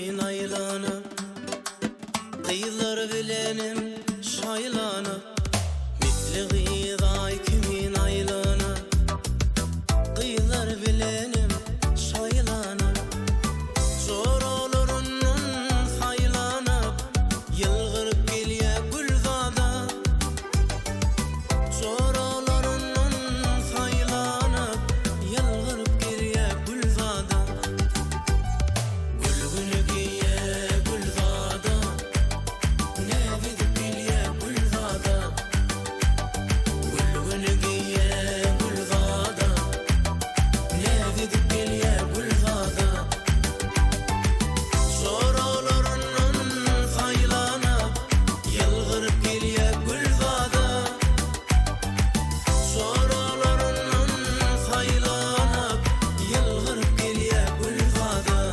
kimin aylanıp, kıyılar bilenim şaylanıp, mitli gıday kimin aylanıp, kıyılar bilenim şaylanıp, zor olurunun haylanıp, yılgırıp gelye gülzada, zor olurunun haylanıp, yılgırıp gelye gülzada, gülgünü giye gülzada, ne vidip gelye gülzada, gülgünü giye gülzada, ne vidip gelye gülzada, zor olurunun haylanıp, yılgırıp gelye gülzada, zor olurunun haylanıp, yılgırıp gelye gülzada.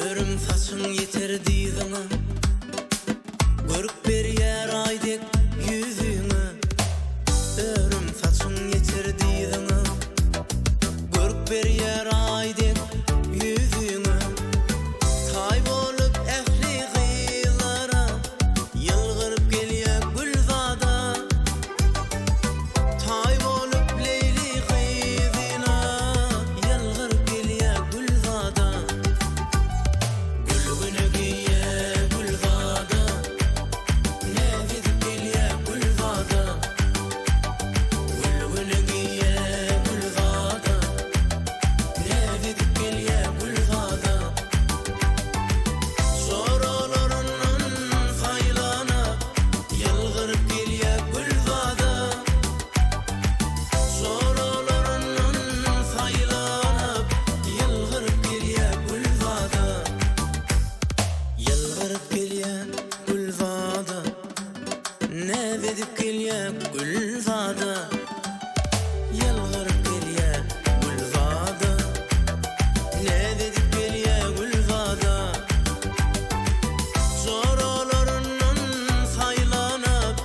Örüm saçın yeter diýdiňi, görüp berýär aýdek ýüzüňi. Örüm saçın yeter diýdiňi, görüp berýär aýdek ýüzüňi. Tay bolup ähli gyýlara, ýylgyryp gelýär gülzada. Tay bolup leyli gyýzyna, ýylgyryp gelýär gülzada. Gülgünü giye gülzada, ne vidip gelye gülzada, gülgünü giye gülzada, ne vidip gelye gülzada, zor olurunun haylanıp, yılgırıp gelye gülzada, zor olurunun haylanıp, yılgırıp gelye gülzada. Yılgırıp gelye gülzada, ne vedip gelye gülzada, yılgırıp gelye gülzada, ne vedip gelye gülzada, zor olurunun haylanıp,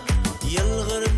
yılgırıp